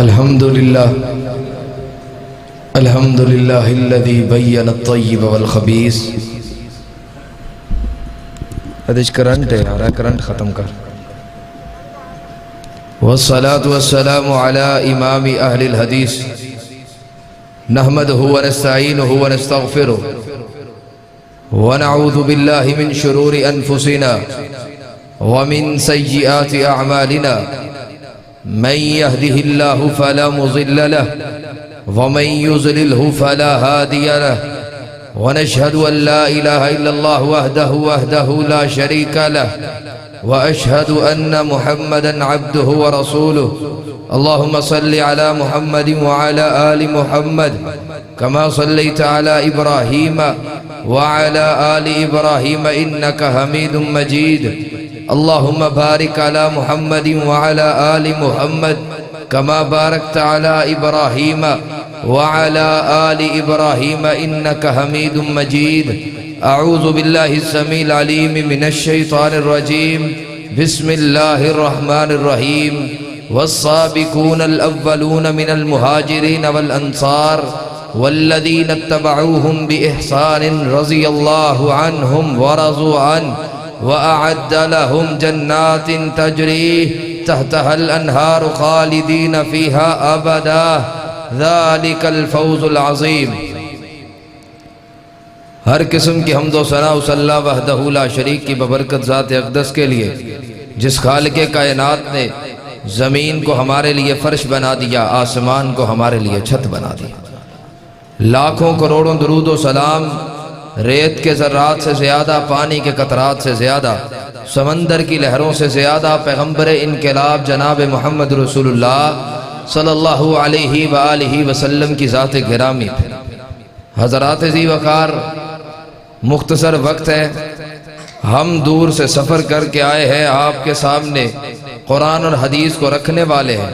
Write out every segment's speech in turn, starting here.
الحمد لله الذي بين الطيب والخبيث. ادش کرنٹ ہے یار، کرنٹ ختم کر. والصلاة والسلام على امام اہل الحدیث نحمده ونستعینه ونستغفره ونعوذ بالله من شرور انفسنا ومن سیئات اعمالنا. من يهده الله فلا مضل له ومن يضلله فلا هادي له. ونشهد أن لا إله إلا الله وحده لا شريك له وأشهد أن محمدا عبده ورسوله. اللهم صل على محمد وعلى آل محمد كما صليت على إبراهيم وعلى آل إبراهيم إنك حميد مجيد. اللهم بارك على محمد وعلى آل محمد كما باركت على إبراهيم وعلى آل إبراهيم إنك حميد مجيد. أعوذ بالله السميع العليم من الشيطان الرجيم. بسم الله الرحمن الرحيم. والسابقون الأولون من المهاجرين والأنصار والذين اتبعوهم بإحسان رضي الله عنهم ورضوا عنه وأعد لهم جنات تجري تحتها الأنهار خالدين فيها أبدا ذلك الفوز العظيم. ہر قسم کی حمد و ثنا اس اللہ وحدہ لا شریک کی ببرکت ذات اقدس کے لیے جس خالق کائنات نے زمین کو ہمارے لیے فرش بنا دیا، آسمان کو ہمارے لیے چھت بنا دیا. لاکھوں کروڑوں درود و سلام ریت کے ذرات سے زیادہ، پانی کے قطرات سے زیادہ، سمندر کی لہروں سے زیادہ پیغمبر انقلاب جناب محمد رسول اللہ صلی اللہ علیہ وآلہ وسلم کی ذات گرامی پہ. حضرات ذی وقار، مختصر وقت ہے، ہم دور سے سفر کر کے آئے ہیں، آپ کے سامنے قرآن اور حدیث کو رکھنے والے ہیں.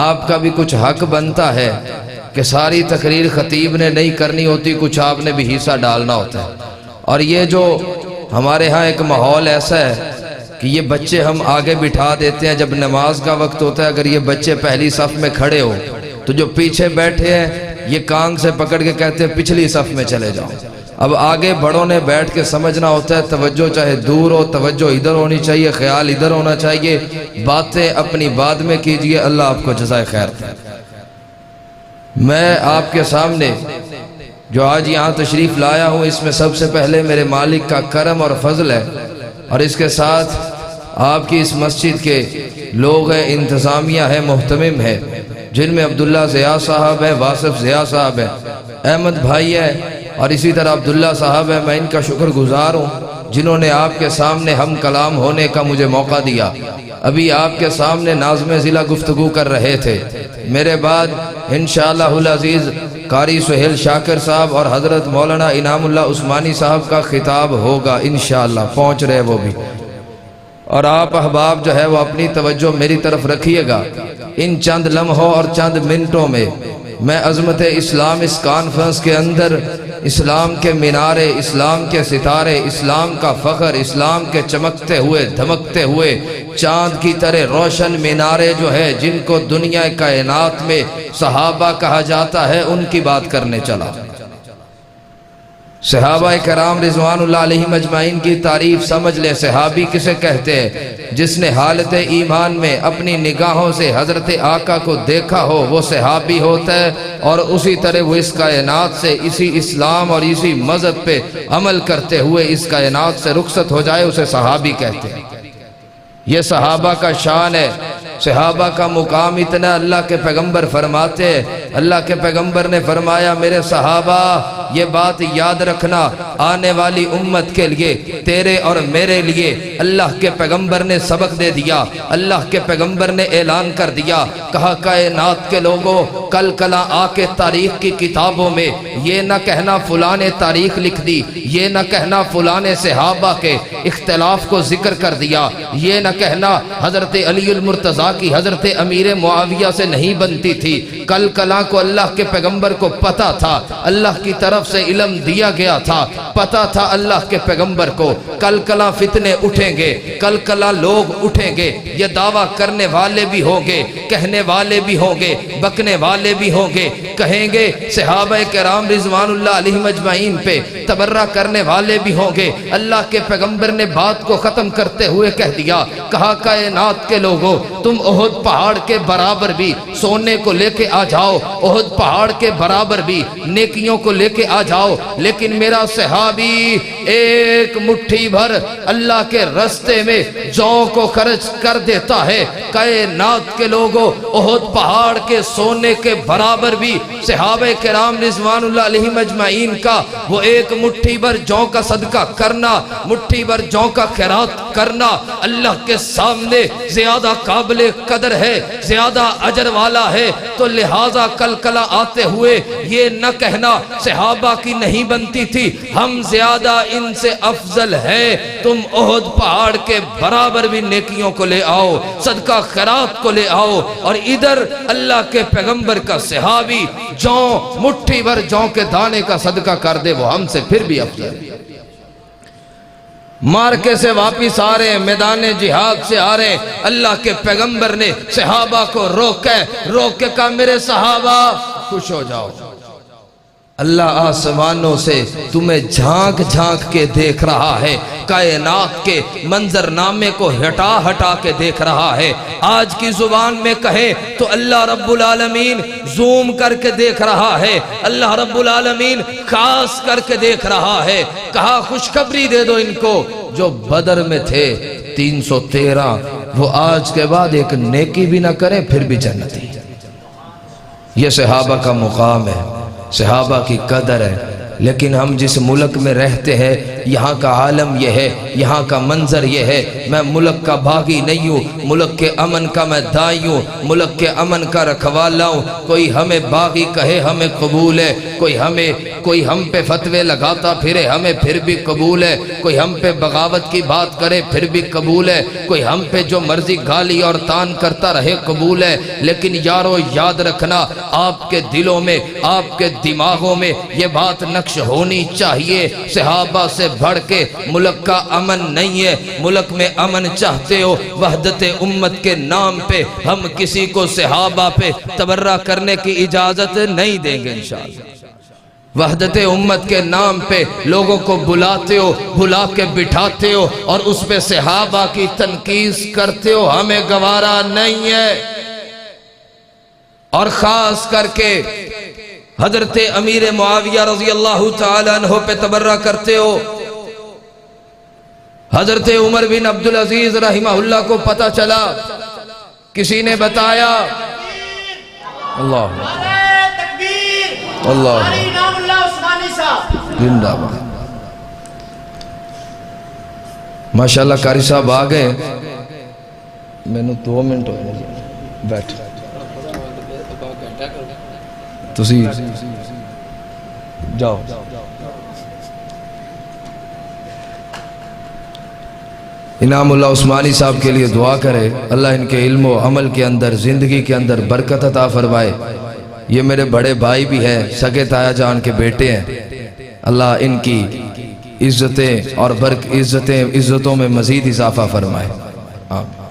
آپ کا بھی کچھ حق بنتا ہے کہ ساری تقریر خطیب نے نہیں کرنی ہوتی، کچھ آپ نے بھی حصہ ڈالنا ہوتا ہے. اور یہ جو ہمارے ہاں ایک ماحول ایسا ہے کہ یہ بچے ہم آگے بٹھا دیتے ہیں، جب نماز کا وقت ہوتا ہے اگر یہ بچے پہلی صف میں کھڑے ہو تو جو پیچھے بیٹھے ہیں یہ کانگ سے پکڑ کے کہتے ہیں پچھلی صف میں چلے جاؤ. اب آگے بڑوں نے بیٹھ کے سمجھنا ہوتا ہے، توجہ چاہے دور ہو، توجہ ادھر ہونی چاہیے، خیال ادھر ہونا چاہیے. باتیں اپنی بعد میں کیجئے، اللہ آپ کو جزائے خیر دے. میں آپ کے سامنے جو آج یہاں تشریف لایا ہوں، اس میں سب سے پہلے میرے مالک کا کرم اور فضل ہے، اور اس کے ساتھ آپ کی اس مسجد کے لوگ ہیں، انتظامیہ ہے، محتمم ہے، جن میں عبداللہ ضیاء صاحب ہے، واصف ضیاء صاحب ہے، احمد بھائی ہے، اور اسی طرح عبداللہ صاحب ہے. میں ان کا شکر گزار ہوں جنہوں نے آپ کے سامنے ہم کلام ہونے کا مجھے موقع دیا. ابھی آپ کے سامنے ناظم ضلع گفتگو کر رہے تھے، میرے بعد انشاءاللہ العزیز قاری سہیل شاکر صاحب اور حضرت مولانا انعام اللہ عثمانی صاحب کا خطاب ہوگا انشاءاللہ، پہنچ رہے وہ بھی. اور آپ احباب جو ہے وہ اپنی توجہ میری طرف رکھیے گا. ان چند لمحوں اور چند منٹوں میں میں عظمت اسلام اس کانفرنس کے اندر اسلام کے مینارے، اسلام کے ستارے، اسلام کا فخر، اسلام کے چمکتے ہوئے دھمکتے ہوئے چاند کی طرح روشن مینارے جو ہے جن کو دنیا کائنات میں صحابہ کہا جاتا ہے، ان کی بات کرنے چلا. صحابہ کرام رضوان اللہ علیہم اجمعین کی تعریف سمجھ لے. صحابی کسے کہتے ہیں؟ جس نے حالت ایمان میں اپنی نگاہوں سے حضرت آقا کو دیکھا ہو وہ صحابی ہوتا ہے، اور اسی طرح وہ اس کائنات سے اسی اسلام اور اسی مذہب پہ عمل کرتے ہوئے اس کائنات سے رخصت ہو جائے، اسے صحابی کہتے ہیں. یہ صحابہ کا شان ہے، صحابہ کا مقام اتنا. اللہ کے پیغمبر فرماتے ہیں، اللہ کے پیغمبر نے فرمایا میرے صحابہ یہ بات یاد رکھنا، آنے والی امت کے لیے، تیرے اور میرے لیے اللہ کے پیغمبر نے سبق دے دیا. اللہ کے پیغمبر نے اعلان کر دیا، کہا کائنات کے لوگوں کل کلا آ کے تاریخ کی کتابوں میں یہ نہ کہنا فلاں نے تاریخ لکھ دی، یہ نہ کہنا فلاں نے صحابہ کے اختلاف کو ذکر کر دیا، یہ نہ کہنا حضرت علی المرتضیٰ کی حضرت امیر معاویہ سے نہیں بنتی تھی۔ کل کلا کو اللہ کے پیغمبر کو پتا تھا، اللہ کی طرف سے علم دیا گیا تھا، پتا تھا اللہ کے پیغمبر کو کل کلا فتنے اٹھیں گے، کل کلا لوگ اٹھیں گے، یہ دعویٰ کرنے والے بھی ہوں گے، کہنے والے بھی ہوں گے، بکنے والے بھی ہوں گے، کہیں گے صحابہ کرام رضوان اللہ علیہم اجمعین پہ تبرہ کرنے والے بھی ہوں گے۔ اللہ کے پیغمبر نے بات کو ختم کرتے ہوئے کہہ دیا، کہا کائنات کے لوگوں تم احد پہاڑ کے برابر بھی سونے کو لے کے آ جاؤ، احد پہاڑ کے برابر بھی نیکیوں کو لے کے آ جاؤ، لیکن میرا صحابی ایک مٹھی بھر اللہ کے رستے میں جوں کو خرچ کر دیتا ہے۔ کائنات کے لوگوں احد پہاڑ کے سونے کے برابر بھی صحابہ کرام رضوان اللہ علیہم اجمعین کا وہ ایک مٹھی بھر جوں کا صدقہ کرنا، مٹھی بھر جوں کا خیرات کرنا اللہ کے سامنے زیادہ قابل قدر ہے، زیادہ اجر والا ہے۔ تو لہٰذا کل کلا آتے ہوئے یہ نہ کہنا صحابہ کی نہیں بنتی تھی، ہم زیادہ ان سے افضل ہے۔ تم احد پہاڑ کے برابر بھی نیکیوں کو لے آؤ، صدقہ خیرات کو لے آؤ، اور ادھر اللہ کے پیغمبر کا صحابی جوں مٹھی بھر جوں کے دانے کا صدقہ کر دے، وہ ہم سے پھر بھی افضل ہے۔ مارکے سے واپس آ رہے ہیں، میدان جہاد سے آ رہے ہیں، اللہ کے پیغمبر نے صحابہ کو روک کے کہا میرے صحابہ خوش ہو جاؤ، اللہ آسمانوں سے تمہیں جھانک جھانک کے دیکھ رہا ہے، کائنات کے منظرنامے کو ہٹا کے دیکھ رہا ہے۔ آج کی زبان میں کہیں تو اللہ رب العالمین زوم کر کے دیکھ رہا ہے، اللہ رب العالمین خاص کر کے دیکھ رہا ہے۔ کہا خوشخبری دے دو ان کو جو بدر میں تھے 313، وہ آج کے بعد ایک نیکی بھی نہ کریں پھر بھی جنتی۔ یہ صحابہ کا مقام ہے، صحابہ کی قدر ہے۔ لیکن ہم جس ملک میں رہتے ہیں یہاں کا عالم یہ ہے، یہاں کا منظر یہ ہے۔ میں ملک کا باغی نہیں ہوں، ملک کے امن کا میں دائی ہوں، ملک کے امن کا رکھوالا ہوں۔ کوئی ہمیں باغی کہے ہمیں قبول ہے، کوئی ہم پہ فتوے لگاتا پھرے ہمیں پھر بھی قبول ہے، کوئی ہم پہ بغاوت کی بات کرے پھر بھی قبول ہے، کوئی ہم پہ جو مرضی گالی اور تان کرتا رہے قبول ہے۔ لیکن یارو یاد رکھنا، آپ کے دلوں میں، آپ کے دماغوں میں یہ بات نقش ہونی چاہیے، صحابہ سے بڑھ کے ملک کا امن نہیں ہے۔ ملک میں امن چاہتے ہو، وحدت امت کے نام پہ ہم کسی کو صحابہ پہ تبرہ کرنے کی اجازت نہیں دیں گے انشاءاللہ۔ وحدت امت کے نام پہ لوگوں کو بلاتے ہو، بلا کے بٹھاتے ہو اور اس پہ صحابہ کی تنقید کرتے ہو، ہمیں گوارا نہیں ہے۔ اور خاص کر کے حضرت امیر معاویہ رضی اللہ تعالیٰ عنہ پہ تبرہ کرتے ہو۔ حضرت عمر بن عبدالعزیز رحمہ اللہ کو پتہ چلا، کسی نے بتایا، اللہ اللہ زندہ باد، ماشاءاللہ قاری صاحب آ گئے، میں نے 2 منٹ ہو بیٹھ تسی جاؤ۔ انعام اللہ عثمانی صاحب کے لیے دعا کرے، اللہ ان کے علم و عمل کے اندر، زندگی کے اندر برکت عطا فرمائے۔ یہ میرے بڑے بھائی بھی ہیں، سگے تایا جان کے بیٹے ہیں، اللہ ان کی عزتیں اور عزتوں میں مزید اضافہ فرمائے۔ آمین۔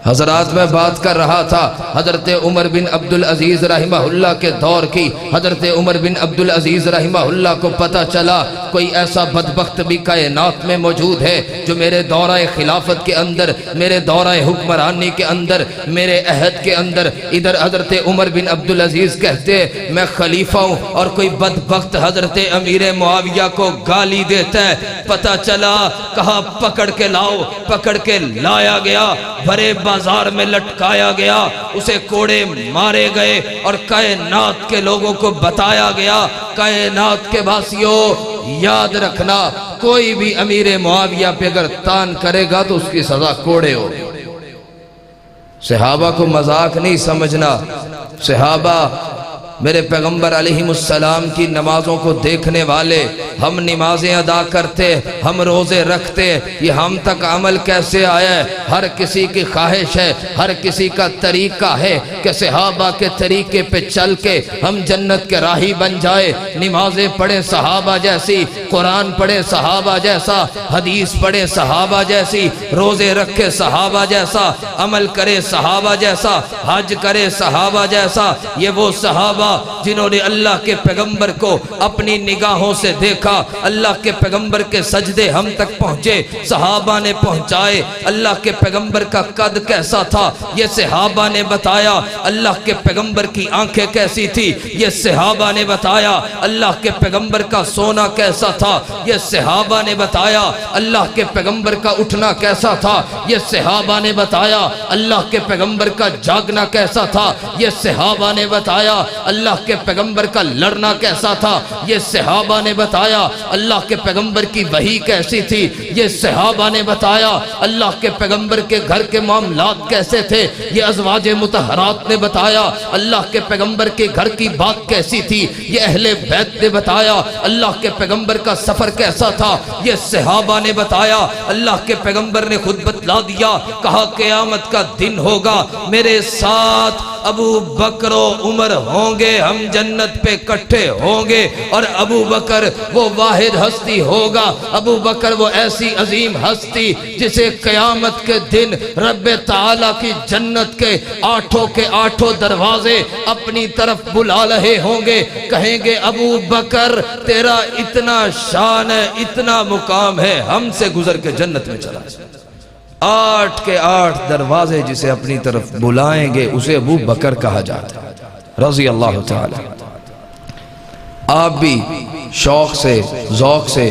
حضرات میں بات کر رہا تھا حضرت عمر بن عبدالعزیز رحمہ اللہ کے دور کی۔ حضرت عمر بن عبدالعزیز رحمہ اللہ کو پتہ چلا کوئی ایسا بدبخت بھی کائنات میں موجود ہے جو میرے دورہ خلافت کے اندر، میرے دورہ حکمرانی کے اندر، میرے عہد کے اندر، ادھر حضرت عمر بن عبدالعزیز کہتے میں خلیفہ ہوں اور کوئی بدبخت حضرت امیر معاویہ کو گالی دیتا ہے۔ پتہ چلا، کہا پکڑ کے لاؤ، پکڑ کے لایا گیا، بھرے بازار میں لٹکایا گیا، اسے کوڑے مارے گئے اور کائنات کے لوگوں کو بتایا گیا، کائنات کے باسیوں یاد رکھنا، کوئی بھی امیر معاویہ پہ اگر تان کرے گا تو اس کی سزا کوڑے ہو۔ صحابہ کو مذاق نہیں سمجھنا، صحابہ میرے پیغمبر علیہ السلام کی نمازوں کو دیکھنے والے، ہم نمازیں ادا کرتے، ہم روزے رکھتے، یہ ہم تک عمل کیسے آیا ہے؟ ہر کسی کی خواہش ہے، ہر کسی کا طریقہ ہے کہ صحابہ کے طریقے پہ چل کے ہم جنت کے راہی بن جائے، نمازیں پڑھیں صحابہ جیسی، قرآن پڑھیں صحابہ جیسا، حدیث پڑھیں صحابہ جیسی، روزے رکھے صحابہ جیسا، عمل کرے صحابہ جیسا، حج کرے صحابہ جیسا۔ یہ وہ صحابہ جنہوں نے اللہ کے پیغمبر کو اپنی نگاہوں سے دیکھا، اللہ کے پیغمبر کے سجدے ہم تک پہنچے، صحابہ نے پہنچائے۔ اللہ کے پیغمبر کا قد کیسا تھا یہ صحابہ نے بتایا، اللہ کے پیغمبر کی آنکھیں کیسی تھی یہ صحابہ نے بتایا، اللہ کے پیغمبر کا سونا کیسا تھا یہ صحابہ نے بتایا، اللہ کے پیغمبر کا اٹھنا کیسا تھا یہ صحابہ نے بتایا، اللہ کے پیغمبر کا جاگنا کیسا تھا یہ صحابہ نے بتایا، اللہ کے پیغمبر کا لڑنا کیسا تھا یہ صحابہ نے بتایا، اللہ کے پیغمبر کی وحی کیسی تھی یہ صحابہ نے بتایا، اللہ کے پیغمبر کے گھر کے معاملات کیسے تھے یہ ازواج مطہرات نے بتایا، اللہ کے پیغمبر کے گھر کی بات کیسی تھی یہ اہل بیت نے بتایا، اللہ کے پیغمبر کا سفر کیسا تھا یہ صحابہ نے بتایا، اللہ کے پیغمبر نے خود بتلا دیا، کہا قیامت کا دن ہوگا، میرے ساتھ ابو بکر و عمر ہوں گے، ہم جنت پہ کٹھے ہوں گے، اور ابو بکر وہ واحد ہستی ہوگا، ابو بکر وہ ایسی عظیم ہستی جسے قیامت کے دن رب تعالیٰ کی جنت کے آٹھوں دروازے اپنی طرف بلا رہے ہوں گے، کہیں گے ابو بکر تیرا اتنا شان ہے، اتنا مقام ہے، ہم سے گزر کے جنت میں چلا جائے۔ 8 کے 8 دروازے جسے اپنی طرف بلائیں گے اسے ابو بکر کہا جاتا ہے رضی اللہ تعالی۔ آپ بھی شوق سے، ذوق سے،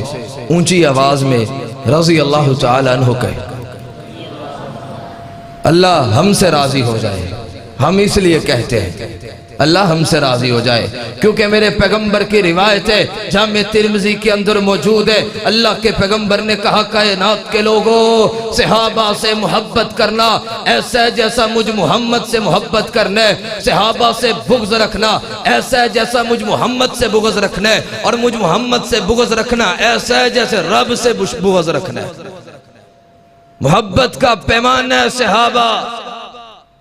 اونچی آواز میں رضی اللہ تعالی عنہ کہیں، اللہ ہم سے راضی ہو جائے۔ ہم اس لیے کہتے ہیں اللہ ہم سے راضی ہو جائے کیونکہ میرے پیغمبر کی روایت ہے جامع ترمذی کے اندر موجود ہے، اللہ کے پیغمبر نے کہا کائنات کے لوگوں صحابہ سے محبت کرنا ایسا ہے جیسا مجھ محمد سے محبت کرنا ہے، صحابہ سے بغض رکھنا ایسا ہے جیسا مجھ محمد سے بغض رکھنا ہے، اور مجھ محمد سے بغض رکھنا ایسا ہے جیسے رب سے بغض رکھنا ہے۔ محبت کا پیمانہ ہے صحابہ،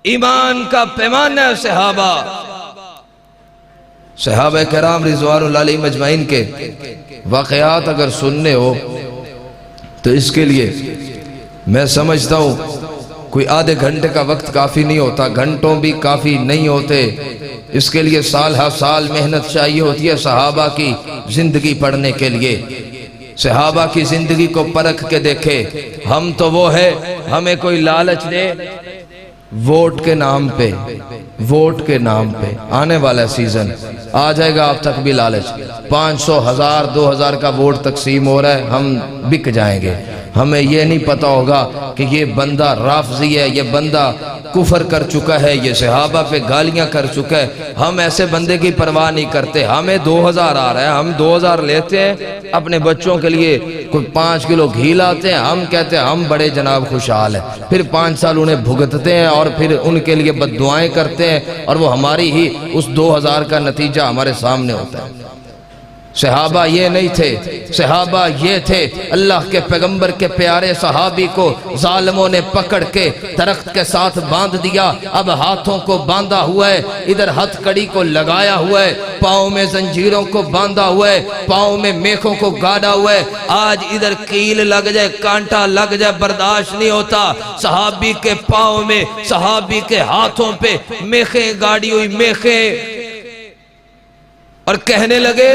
ایمان کا پیمانہ ہے صحابہ۔ صحابہ کرام رضوان اللہ علیہم اجمعین کے واقعات اگر سننے ہو تو اس کے لیے میں سمجھتا ہوں کوئی آدھے گھنٹے کا وقت کافی نہیں ہوتا، گھنٹوں بھی کافی نہیں ہوتے، اس کے لیے سال ہر سال محنت چاہیے ہوتی ہے صحابہ کی زندگی پڑھنے کے لیے۔ صحابہ کی زندگی کو پرکھ کے دیکھے، ہم تو وہ ہے ہمیں کوئی لالچ دے ووٹ کے نام پہ، ووٹ کے نام پہ آنے والا سیزن آ جائے گا، آپ تک بھی لالچ 500 1000 2000 کا ووٹ تقسیم ہو رہا ہے، ہم بک جائیں گے۔ ہمیں یہ نہیں پتا ہوگا کہ یہ بندہ رافضی ہے، یہ بندہ کفر کر چکا ہے، یہ صحابہ پہ گالیاں کر چکا ہے، ہم ایسے بندے کی پرواہ نہیں کرتے۔ ہمیں 2000 آ رہا ہے، ہم 2000 لیتے ہیں اپنے بچوں کے لیے، کوئی 5 کلو گھی لاتے ہیں، ہم کہتے ہیں ہم بڑے جناب خوشحال ہیں، پھر 5 سال انہیں بھگتتے ہیں اور پھر ان کے لیے بد دعائیں کرتے ہیں، اور وہ ہماری ہی اس 2000 کا نتیجہ ہمارے سامنے ہوتا ہے۔ صحابہ یہ نہیں تھے، صحابہ یہ تھے، اللہ کے پیغمبر کے پیارے صحابی کو ظالموں نے پکڑ کے درخت کے ساتھ باندھ دیا، اب ہاتھوں کو باندھا ہوا ہے، ادھر ہتھ کڑی کو لگایا ہوا ہے، پاؤں میں زنجیروں کو باندھا ہوا ہے، پاؤں میں میخوں کو گاڑا ہوا ہے، آج ادھر کیل لگ جائے، کانٹا لگ جائے، برداشت نہیں ہوتا۔ صحابی کے پاؤں میں، صحابی کے ہاتھوں پہ میخیں گاڑی ہوئی، میخیں، اور کہنے لگے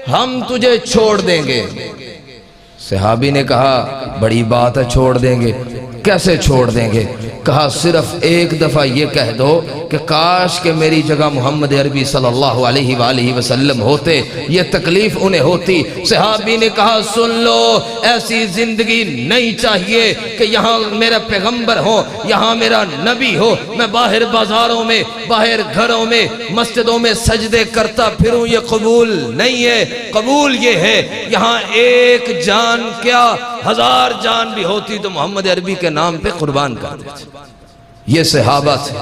ہم تجھے چھوڑ دیں گے۔ صحابی نے کہا بڑی بات ہے، چھوڑ دیں گے، کیسے چھوڑ دیں گے؟ کہا صرف ایک دفعہ یہ کہہ دو کہ کاش کہ میری جگہ محمد عربی صلی اللہ علیہ وآلہ وسلم ہوتے، یہ تکلیف انہیں ہوتی۔ صحابی نے کہا سن لو، ایسی زندگی نہیں چاہیے کہ یہاں میرا پیغمبر ہو، یہاں میرا نبی ہو، میں باہر بازاروں میں، باہر گھروں میں، مسجدوں میں سجدے کرتا پھروں، یہ قبول نہیں ہے۔ قبول یہ ہے یہاں ایک جان کیا 1000 جان بھی ہوتی تو محمد عربی کے نام پہ قربان کر دیتے۔ یہ صحابہ تھے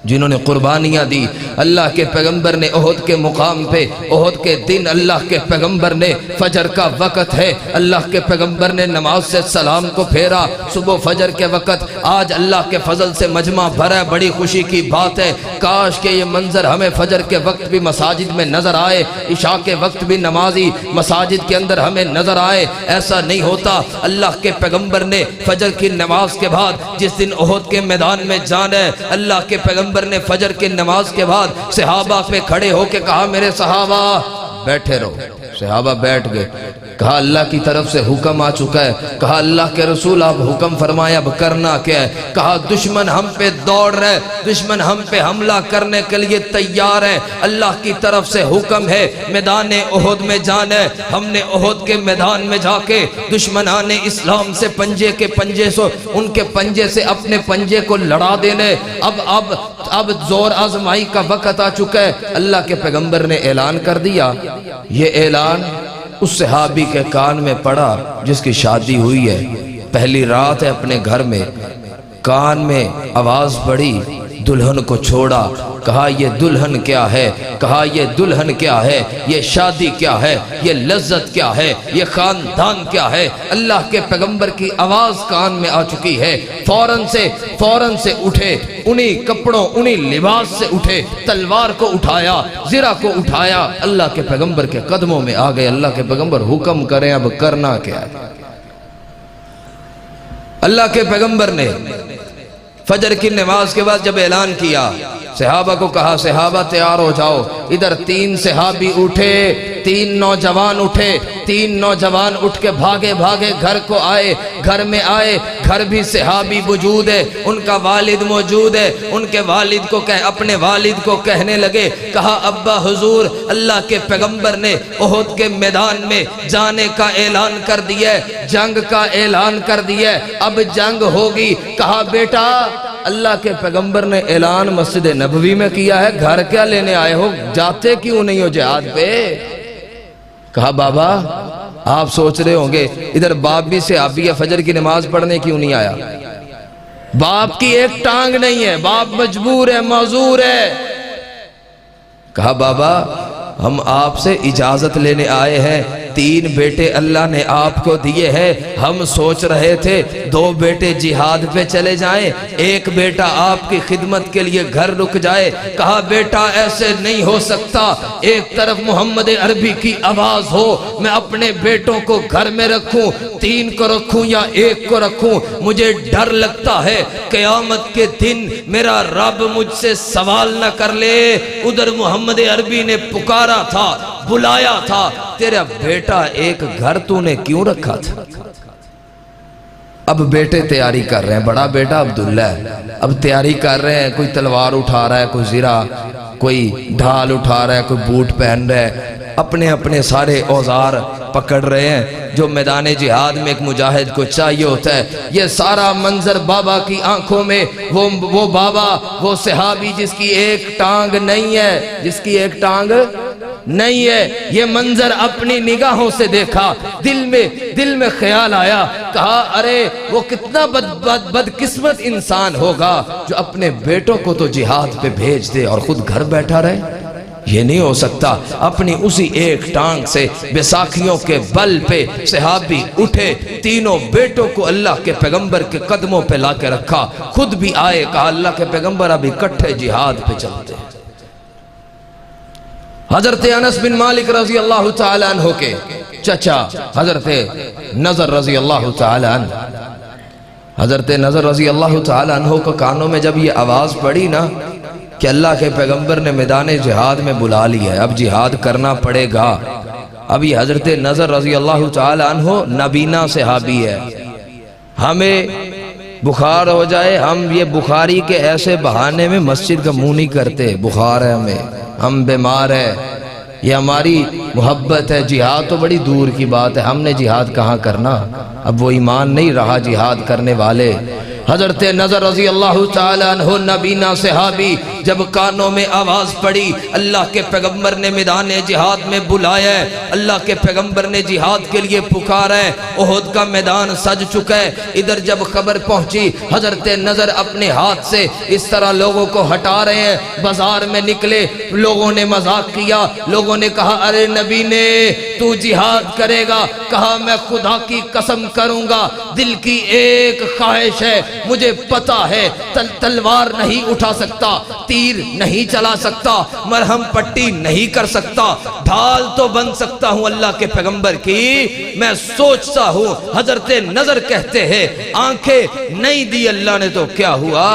جنہوں نے قربانیاں دی، اللہ کے پیغمبر نے احد کے مقام پہ احد کے دن اللہ کے پیغمبر نے فجر کا وقت ہے اللہ کے پیغمبر نے نماز سے سلام کو پھیرا صبح فجر کے وقت. آج اللہ کے فضل سے مجمع بھرا ہے, بڑی خوشی کی بات ہے. کاش کہ یہ منظر ہمیں فجر کے وقت بھی مساجد میں نظر آئے, عشاء کے وقت بھی نمازی مساجد کے اندر ہمیں نظر آئے. ایسا نہیں ہوتا. اللہ کے پیغمبر نے فجر کی نماز کے بعد جس دن احد کے میدان میں جانا ہے, اللہ کے پیغمبر نے فجر کی نماز کے بعد صحابہ پہ کھڑے ہو کے کہا میرے صحابہ بیٹھے رہو. صحابہ بیٹھ گئے. کہا اللہ کی طرف سے حکم آ چکا ہے. کہا اللہ کے رسول آپ حکم فرمائے اب کرنا کیا ہے. کہا دشمن ہم پہ دوڑ رہے, دشمن ہم پہ حملہ کرنے کے لیے تیار ہے. اللہ کی طرف سے حکم ہے میدان احد میں جانا ہے. ہم نے احد کے میدان میں جا کے دشمنان اسلام سے پنجے کے پنجے سے ان کے پنجے سے اپنے پنجے کو لڑا دینے. اب زور آزمائی کا وقت آ چکا ہے. اللہ کے پیغمبر نے اعلان کر دیا. یہ اعلان اس صحابی کے کان میں پڑا جس کی شادی ہوئی ہے, پہلی رات ہے اپنے گھر میں. کان میں آواز پڑی دلہن کو چھوڑا. کہا یہ دلہن کیا ہے, کہا یہ دلہن کیا ہے, یہ شادی کیا ہے, یہ لذت کیا ہے, یہ خاندان کیا ہے. اللہ کے پیغمبر کی آواز کان میں آ چکی ہے. فوراً سے اٹھے, انہی کپڑوں انہی لباس سے اٹھے, تلوار کو اٹھایا, زرہ کو اٹھایا, اللہ کے پیغمبر کے قدموں میں آ گئے. اللہ کے پیغمبر حکم کریں اب کرنا کیا ہے. اللہ کے پیغمبر نے فجر کی نماز کے بعد جب اعلان کیا صحابہ کو کہا صحابہ تیار ہو جاؤ. ادھر 3 صحابی اٹھے, 3 نوجوان اٹھے, 3 نوجوان اٹھ کے بھاگے گھر کو آئے. گھر میں آئے, گھر بھی صحابی موجود ہے, ان کا والد موجود ہے. ان کے والد کو اپنے والد کو کہنے لگے, کہا ابا حضور اللہ کے پیغمبر نے احد کے میدان میں جانے کا اعلان کر دیا ہے, جنگ کا اعلان کر دیا ہے, اب جنگ ہوگی. کہا بیٹا اللہ کے پیغمبر نے اعلان مسجد نبوی میں کیا ہے, گھر کیا لینے آئے ہو, جاتے کیوں نہیں ہو جہاد پہ. کہا بابا آپ سوچ رہے ہوں گے ادھر باپ بھی صحابی ہے, فجر کی نماز پڑھنے کیوں نہیں آیا. باپ کی ایک ٹانگ نہیں ہے, باپ مجبور ہے, معذور ہے. کہا بابا ہم آپ سے اجازت لینے آئے ہیں, 3 بیٹے اللہ نے آپ کو دیے ہیں. ہم سوچ رہے تھے 2 بیٹے جہاد پہ چلے جائیں, 1 بیٹا آپ کی خدمت کے لیے گھر رک جائے. کہا بیٹا ایسے نہیں ہو سکتا, ایک طرف محمد عربی کی آواز ہو, میں اپنے بیٹوں کو گھر میں رکھوں, 3 کو رکھوں یا 1 کو رکھوں. مجھے ڈر لگتا ہے قیامت کے دن میرا رب مجھ سے سوال نہ کر لے. ادھر محمد عربی نے پکارا تھا, بلایا تھا, تیرا بیٹا ایک گھر تو نے کیوں رکھا تھا. اب بیٹے تیاری کر رہے ہیں, بڑا بیٹا عبداللہ ہے, اب تیاری کر رہے ہیں, کوئی تلوار اٹھا رہا ہے, کوئی زرہ, کوئی ڈھال اٹھا رہا ہے, کوئی بوٹ پہن رہا ہے, اپنے سارے اوزار پکڑ رہے ہیں جو میدان جہاد میں ایک مجاہد کو چاہیے ہوتا ہے. یہ سارا منظر بابا کی آنکھوں میں, وہ بابا, وہ صحابی جس کی ایک ٹانگ نہیں ہے, جس کی ایک ٹانگ نہیں ہے, یہ منظر اپنی نگاہوں سے دیکھا, دل میں خیال آیا. کہا ارے وہ کتنا بدقسمت انسان ہوگا جو اپنے بیٹوں کو تو جہاد پہ بھیج دے اور خود گھر بیٹھا رہے. یہ نہیں ہو سکتا. اپنی اسی ایک ٹانگ سے بیساکھیوں کے بل پہ صحابی اٹھے, 3 بیٹوں کو اللہ کے پیغمبر کے قدموں پہ لا کے رکھا, خود بھی آئے. کہا اللہ کے پیغمبر اب اکٹھے جہاد پہ چلتے ہیں. حضرت انس بن مالک رضی اللہ تعالیٰ عنہ کے چچا حضرت نضر رضی اللہ تعالیٰ عنہ, حضرت نضر رضی اللہ تعالیٰ عنہ کو کانوں میں جب یہ آواز پڑی نا کہ اللہ کے پیغمبر نے میدان جہاد میں بلا لیا ہے, اب جہاد کرنا پڑے گا. اب یہ حضرت نضر رضی اللہ تعالیٰ عنہ نبینا صحابی ہے. ہمیں بخار ہو جائے, ہم یہ بخاری کے ایسے بہانے میں مسجد کا منہ نہیں کرتے. بخار ہے ہمیں, ہم بیمار ہیں, یہ ہماری محبت ہے. جہاد تو بڑی دور کی بات ہے, ہم نے جہاد کہاں کرنا. اب وہ ایمان نہیں رہا جہاد کرنے والے. حضرت نظر رضی اللہ تعالیٰ عنہ نبینا صحابی جب کانوں میں آواز پڑی اللہ کے پیغمبر نے میدان جہاد میں بلایا ہے، اللہ کے پیغمبر نے جہاد کے لیے پکارا ہے، احد کا میدان سج چکا ہے، ادھر جب خبر پہنچی حضرت نظر اپنے ہاتھ سے اس طرح لوگوں کو ہٹا رہے ہیں، بازار میں نکلے، لوگوں نے مذاق کیا، لوگوں نے کہا ارے نبی نے تو جہاد کرے گا؟ کہا میں خدا کی قسم کروں گا، دل کی ایک خواہش ہے، مجھے پتا ہے تلوار نہیں اٹھا سکتا، تیر نہیں چلا سکتا، مرہم پٹی نہیں کر سکتا، ڈھال تو بن سکتا ہوں اللہ کے پیغمبر کی، میں سوچتا ہوں۔ حضرت نظر کہتے ہیں آنکھیں نہیں دی اللہ نے تو کیا ہوا،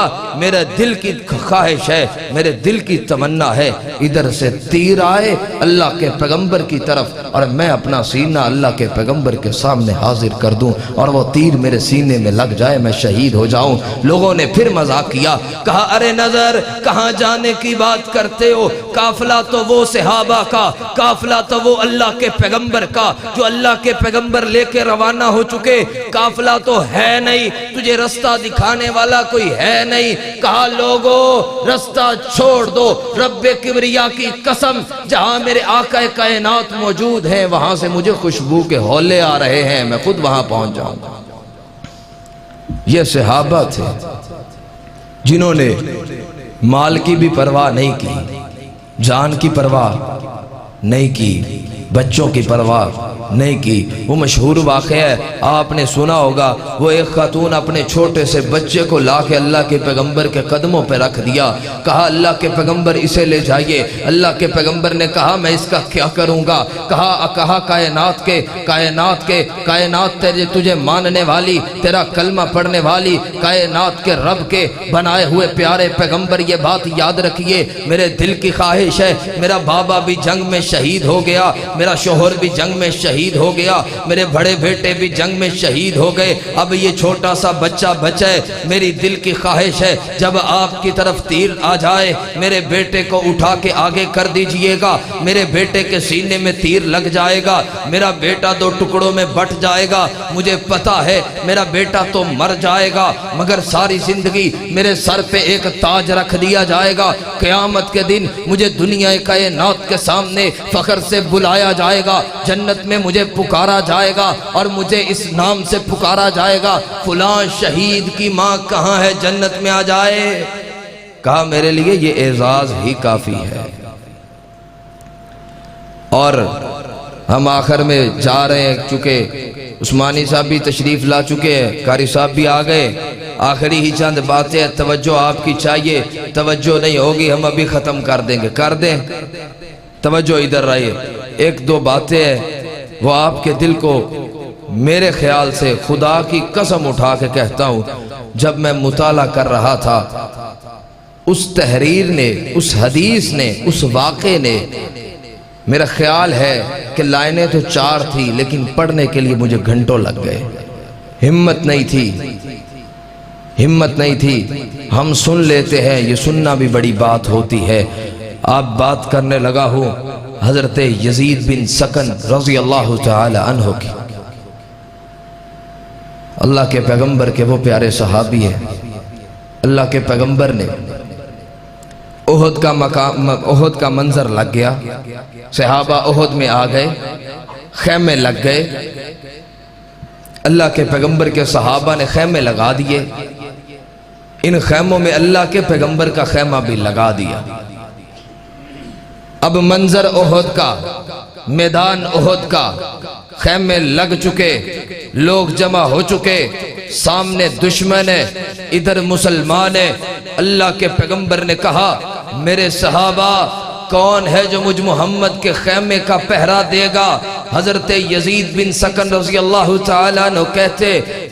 میرے دل کی خواہش ہے، میرے دل کی تمنا ہے ادھر سے تیر آئے اللہ کے پیغمبر کی طرف اور میں اپنا سینہ اللہ کے پیغمبر کے سامنے حاضر کر دوں اور وہ تیر میرے سینے میں لگ جائے، میں شہید ہو جاؤں۔ لوگوں نے پھر مذاق کیا، کہا ارے نظر کہاں جانے کی بات کرتے ہو، قافلہ تو وہ صحابہ کا، قافلہ تو وہ اللہ کے پیغمبر کا جو اللہ کے پیغمبر لے کے روانہ ہو چکے، قافلہ تو ہے نہیں، تجھے رستہ دکھانے والا کوئی ہے نہیں۔ کہا لوگوں رستہ چھوڑ دو، رب کبریا کی قسم جہاں میرے آقا کائنات موجود ہیں وہاں سے مجھے خوشبو کے ہولے آ رہے ہیں، میں خود وہاں پہنچ جاؤں گا۔ یہ صحابہ تھے جنہوں نے مال کی بھی پرواہ نہیں کی، جان کی پرواہ نہیں کی، بچوں کی پرواہ نہیں کی۔ وہ مشہور واقعہ ہے، آپ نے سنا ہوگا، وہ ایک خاتون اپنے چھوٹے سے بچے کو لا کے اللہ کے پیغمبر کے قدموں پہ رکھ دیا، کہا اللہ کے پیغمبر اسے لے جائیے۔ اللہ کے پیغمبر نے کہا میں اس کا کیا کروں گا؟ کہا کائنات تجھے ماننے والی، تیرا کلمہ پڑھنے والی، کائنات کے رب کے بنائے ہوئے پیارے پیغمبر یہ بات یاد رکھیے، میرے دل کی خواہش ہے، میرا بابا بھی جنگ میں شہید ہو گیا، میرا شوہر بھی جنگ میں شہید ہو گیا، میرے بڑے بیٹے بھی جنگ میں شہید ہو گئے، اب یہ چھوٹا سا بچہ بچا ہے، میری دل کی خواہش ہے جب آپ کی طرف تیر آ جائے میرے بیٹے کو اٹھا کے آگے کر دیجئے گا، میرے بیٹے کے سینے میں تیر لگ جائے گا، میرا بیٹا دو ٹکڑوں میں بٹ جائے گا، مجھے پتا ہے میرا بیٹا تو مر جائے گا مگر ساری زندگی میرے سر پہ ایک تاج رکھ دیا جائے گا، قیامت کے دن مجھے دنیا کائنات کے سامنے فخر سے بلایا جائے گا، جنت میں مجھے پکارا جائے گا اور مجھے اس نام سے پکارا جائے گا، فلاں شہید کی ماں کہاں ہے جنت میں آ جائے۔ کہا میرے لیے یہ اعزاز ہی کافی ہے۔ اور ہم آخر میں جا رہے ہیں، چونکہ عثمانی صاحب بھی تشریف لا چکے ہیں، قاری صاحب بھی آ گئے، آخری ہی چند باتیں توجہ آپ کی چاہیے، توجہ نہیں ہوگی ہم ابھی ختم کر دیں گے، کر دیں، توجہ ادھر رہیے۔ ایک دو باتیں ہیں وہ آپ کے دل کو میرے خیال سے خدا کی قسم اٹھا کے کہتا ہوں، جب میں مطالعہ کر رہا تھا اس تحریر نے، اس حدیث نے، اس واقعے نے، میرا خیال ہے کہ لائنیں تو 4 تھی لیکن پڑھنے کے لیے مجھے گھنٹوں لگ گئے، ہمت نہیں تھی۔ ہم سن لیتے ہیں، یہ سننا بھی بڑی بات ہوتی ہے۔ آپ بات کرنے لگا ہوں حضرت یزید بن سکن رضی اللہ تعالی عنہ کی، اللہ کے پیغمبر کے وہ پیارے صحابی ہیں۔ اللہ کے پیغمبر نے احد کا منظر لگ گیا، صحابہ احد میں آ گئے، خیمے لگ گئے، اللہ کے پیغمبر کے صحابہ نے خیمے لگا دیے، ان خیموں میں اللہ کے پیغمبر کا خیمہ بھی لگا دیا۔ اب منظر احد کا، میدان احد کا، خیمے لگ چکے، لوگ جمع ہو چکے، سامنے دشمن ہے، ادھر مسلمان ہے۔ اللہ کے پیغمبر نے کہا میرے صحابہ کون ہے جو مجھ محمد کے خیمے کا پہرا دے گا؟ حضرت یزید بن سکن رضی اللہ تعالیٰ عنہ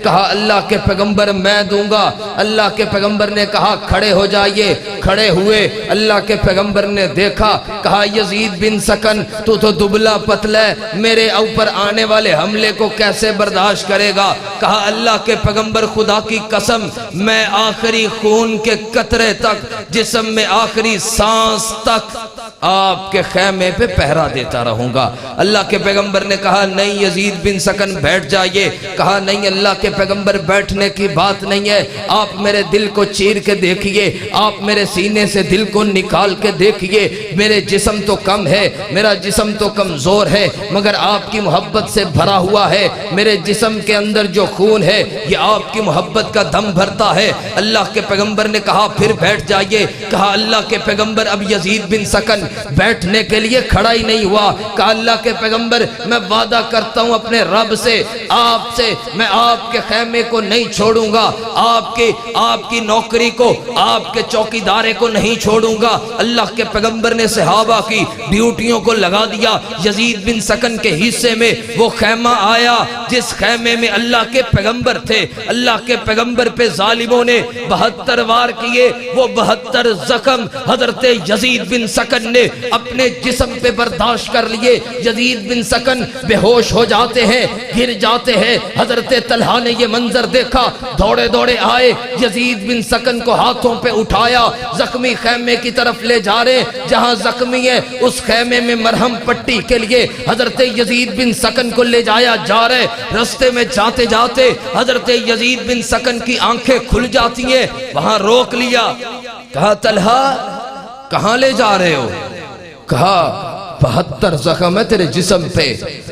کہا اللہ کے پیغمبر میں دوں گا۔ اللہ کے پیغمبر نے کہا کھڑے ہو جائیے۔ کھڑے ہوئے، اللہ کے پیغمبر نے دیکھا، کہا یزید بن سکن تو دبلا پتلا ہے، میرے اوپر آنے والے حملے کو کیسے برداشت کرے گا؟ کہا اللہ کے پیغمبر خدا کی قسم میں آخری خون کے قطرے تک، جسم میں آخری سانس تک آپ کے خیمے پہ پہرا دیتا رہوں گا۔ اللہ کے پیغمبر نے کہا نہیں یزید بن سکن بیٹھ جائیے۔ کہا نہیں اللہ کے پیغمبر بیٹھنے کی بات نہیں ہے، آپ میرے دل کو چیر کے دیکھیے، آپ میرے سینے سے دل کو نکال کے دیکھیے، میرے جسم تو کم ہے، میرا جسم تو کمزور ہے، مگر آپ کی محبت سے بھرا ہوا ہے، میرے جسم کے اندر جو خون ہے یہ آپ کی محبت کا دم بھرتا ہے۔ اللہ کے پیغمبر نے کہا پھر بیٹھ جائیے۔ کہا اللہ کے پیغمبر اب یزید بن سکن بیٹھنے کے لیے کھڑا ہی نہیں ہوا۔ کہا اللہ کے پیغمبر میں وعدہ کرتا ہوں اپنے رب سے، آپ سے، میں آپ کے خیمے کو نہیں چھوڑوں گا، آپ کی نوکری کو، آپ کے چوکیدارے کو نہیں چھوڑوں گا۔ اللہ کے پیغمبر نے صحابہ کی ڈیوٹیوں کو لگا دیا۔ یزید بن سکن کے حصے میں وہ خیمہ آیا جس خیمے میں اللہ کے پیغمبر تھے۔ اللہ کے پیغمبر پہ ظالموں نے 72 وار کیے، وہ 72 زخم حضرت یزید بن سکن نے اپنے جسم پہ برداشت کر لیے۔ یزید بن سکن بے ہوش ہو جاتے ہیں، گر جاتے ہیں۔ حضرت طلحہ نے یہ منظر دیکھا، دوڑے دوڑے آئے، یزید بن سکن کو ہاتھوں پہ اٹھایا، زخمی خیمے کی طرف لے جا رہے، جہاں زخمی ہے اس خیمے میں مرہم پٹی کے لیے حضرت یزید بن سکن کو لے جایا جا رہے۔ رستے میں جاتے جاتے حضرت یزید بن سکن کی آنکھیں کھل جاتی ہیں، وہاں روک لیا۔ کہا طلحہ کہاں لے جا رہے ہو؟ کہا 72 زخم ہے تیرے جسم پہ،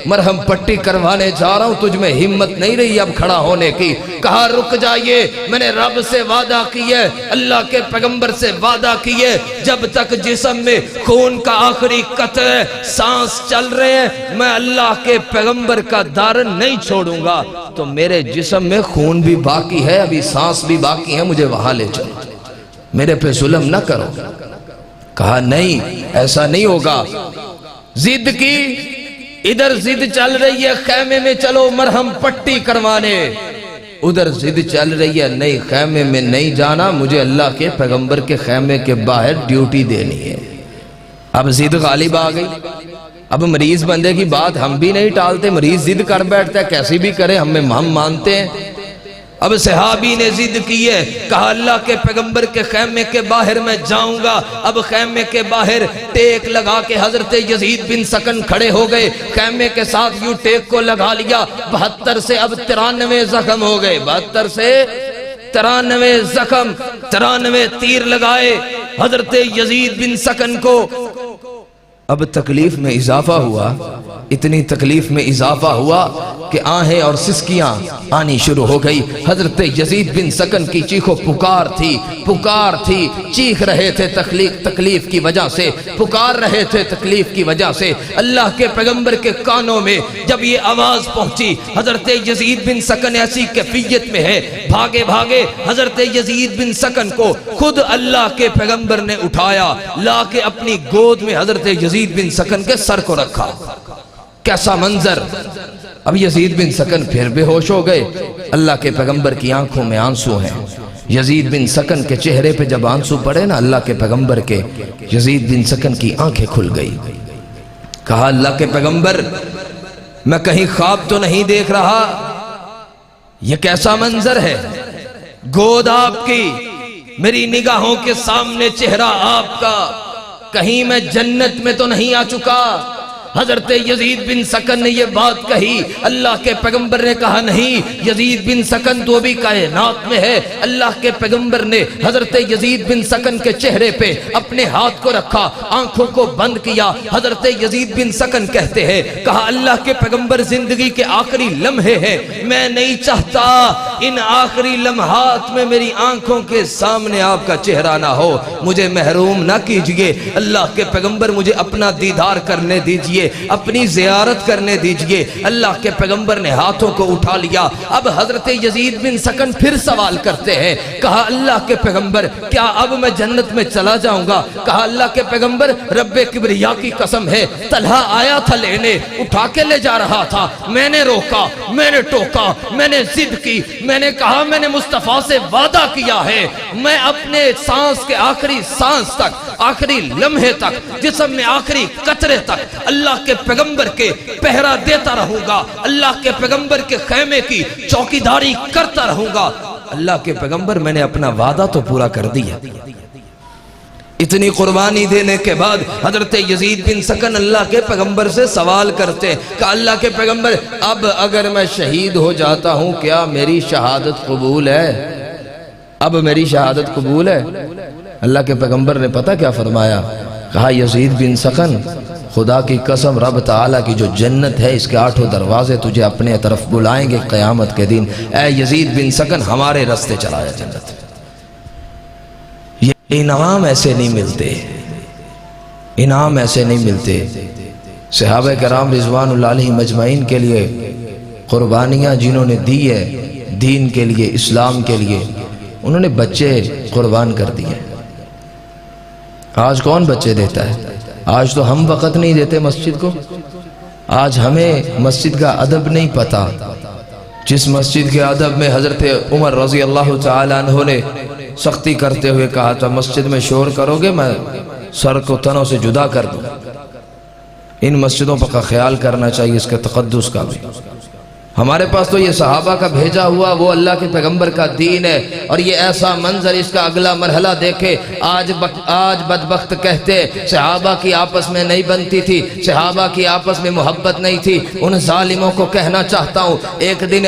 مرہم پٹی کروانے جا رہا ہوں، تجھ میں ہمت نہیں رہی اب کھڑا ہونے کی۔ کہا رک جائیے، میں نے رب سے وعدہ کیے، اللہ کے پیغمبر سے وعدہ کیے، جب تک جسم میں خون کا آخری قطرہ سانس چل رہے ہیں میں اللہ کے پیغمبر کا دار نہیں چھوڑوں گا۔ تو میرے جسم میں خون بھی باقی ہے، ابھی سانس بھی باقی ہے، مجھے وہاں لے چلو، میرے پہ ظلم نہ کرو۔ کہا نہیں ایسا نہیں ہوگا، ضد کی، ادھر ضد چل رہی ہے خیمے میں چلو مرہم پٹی کروانے، ادھر ضد چل رہی ہے نہیں خیمے میں نہیں جانا، مجھے اللہ کے پیغمبر کے خیمے کے باہر ڈیوٹی دینی ہے۔ اب ضد غالب آ گئی۔ اب مریض بندے کی بات ہم بھی نہیں ٹالتے، مریض ضد کر بیٹھتا ہے، کیسی بھی کرے ہم مانتے ہیں۔ اب صحابی نے ضد کی ہے، کہا اللہ کے پیغمبر کے خیمے کے باہر میں جاؤں گا۔ اب خیمے کے باہر ٹیک لگا کے حضرت یزید بن سکن کھڑے ہو گئے، خیمے کے ساتھ یوں ٹیک کو لگا لیا۔ 72 سے اب 93 زخم ہو گئے، 72 سے 93 زخم، 93 تیر لگائے حضرت یزید بن سکن کو۔ اب تکلیف میں اضافہ ہوا، اتنی تکلیف میں اضافہ ہوا کہ آہیں اور سسکیاں آنی شروع ہو گئی۔ حضرت یزید بن سکن کی چیخ و پکار تھی، چیخ رہے تھے تکلیف کی وجہ سے، پکار رہے تھے تکلیف کی وجہ سے۔ اللہ کے پیغمبر کے کانوں میں جب یہ آواز پہنچی، حضرت یزید بن سکن ایسی کیفیت میں ہے، بھاگے بھاگے حضرت یزید بن سکن کو خود اللہ کے پیغمبر نے اٹھایا، لا کے اپنی گود میں حضرت یزید بن سکن کے سر کو رکھا۔ کیسا منظر! اب یزید بن سکن پھر بے ہوش ہو گئے۔ اللہ کے پیغمبر کی آنکھوں میں آنسو ہیں۔ یزید بن سکن کے چہرے پہ جب آنسو پڑے نا اللہ کے پیغمبر کے، یزید بن سکن کی آنکھیں کھل گئی۔ کہا اللہ کے پیغمبر میں کہیں خواب تو نہیں دیکھ رہا، یہ کیسا منظر ہے؟ گود آپ کی، میری نگاہوں کے سامنے چہرہ آپ کا، کہیں میں جنت میں تو نہیں آ چکا؟ حضرت یزید بن سکن نے یہ بات کہی، اللہ کے پیغمبر نے کہا نہیں یزید بن سکن تو بھی کائنات میں ہے۔ اللہ کے پیغمبر نے حضرت یزید بن سکن کے چہرے پہ اپنے ہاتھ کو رکھا، آنکھوں کو بند کیا۔ حضرت یزید بن سکن کہتے ہیں، کہا اللہ کے پیغمبر زندگی کے آخری لمحے ہیں، میں نہیں چاہتا ان آخری لمحات میں میری آنکھوں کے سامنے آپ کا چہرہ نہ ہو، مجھے محروم نہ کیجئے۔ اللہ کے پیغمبر مجھے اپنا دیدار کرنے دیجئے، اپنی زیارت کرنے دیجئے۔ اللہ کے پیغمبر نے ہاتھوں کو اٹھا لیا۔ اب حضرت یزید بن سکن پھر سوال کرتے ہیں، کہا اللہ کے پیغمبر کیا اب میں جنت میں چلا جاؤں گا؟ کہا اللہ کے پیغمبر رب کبریا کی قسم ہے، طلحہ آیا تھا لینے، اٹھا کے لے جا رہا تھا، میں نے روکا، میں نے ٹوکا، میں نے ضد کی، میں نے کہا میں نے مصطفیٰ سے وعدہ کیا ہے میں اپنے سانس کے آخری سانس تک، آخری لمحے تک، جسم میں آخری قطرے تک اللہ کے پیغمبر کے پہرا دیتا رہوں گا، اللہ کے پیغمبر کے خیمے کی چوکیداری کرتا رہوں گا۔ اللہ کے پیغمبر میں نے اپنا وعدہ تو پورا کر دیا۔ اتنی قربانی دینے کے بعد حضرت یزید بن سکن اللہ کے پیغمبر سے سوال کرتے کہ اللہ کے پیغمبر اب اگر میں شہید ہو جاتا ہوں کیا میری شہادت قبول ہے؟ اب میری شہادت قبول ہے؟ اللہ کے پیغمبر نے پتہ کیا فرمایا؟ کہا یزید بن سکن خدا کی قسم رب تعالیٰ کی جو جنت ہے اس کے 8 دروازے تجھے اپنے طرف بلائیں گے قیامت کے دن، اے یزید بن سکن ہمارے راستے چلایا جنت۔ یہ انعام ایسے نہیں ملتے، انعام ایسے نہیں ملتے۔ صحابہ کرام رضوان اللہ علیہ مجمعین کے لیے قربانیاں جنہوں نے دی ہے دین کے لیے، اسلام کے لیے، انہوں نے بچے قربان کر دیے۔ آج کون بچے دیتا ہے؟ آج تو ہم وقت نہیں دیتے مسجد کو، آج ہمیں مسجد کا ادب نہیں پتا۔ جس مسجد کے ادب میں حضرت عمر رضی اللہ تعالیٰ عنہ نے سختی کرتے ہوئے کہا تھا مسجد میں شور کرو گے میں سر کو تنوں سے جدا کر دوں، ان مسجدوں پر خیال کرنا چاہیے، اس کے تقدس کا بھی۔ ہمارے پاس تو یہ صحابہ کا بھیجا ہوا وہ اللہ کے پیغمبر کا دین ہے، اور یہ ایسا منظر، اس کا اگلا مرحلہ دیکھے۔ آج بدبخت کہتے صحابہ کی آپس میں نہیں بنتی تھی، صحابہ کی آپس میں محبت نہیں تھی۔ ان ظالموں کو کہنا چاہتا ہوں ایک دن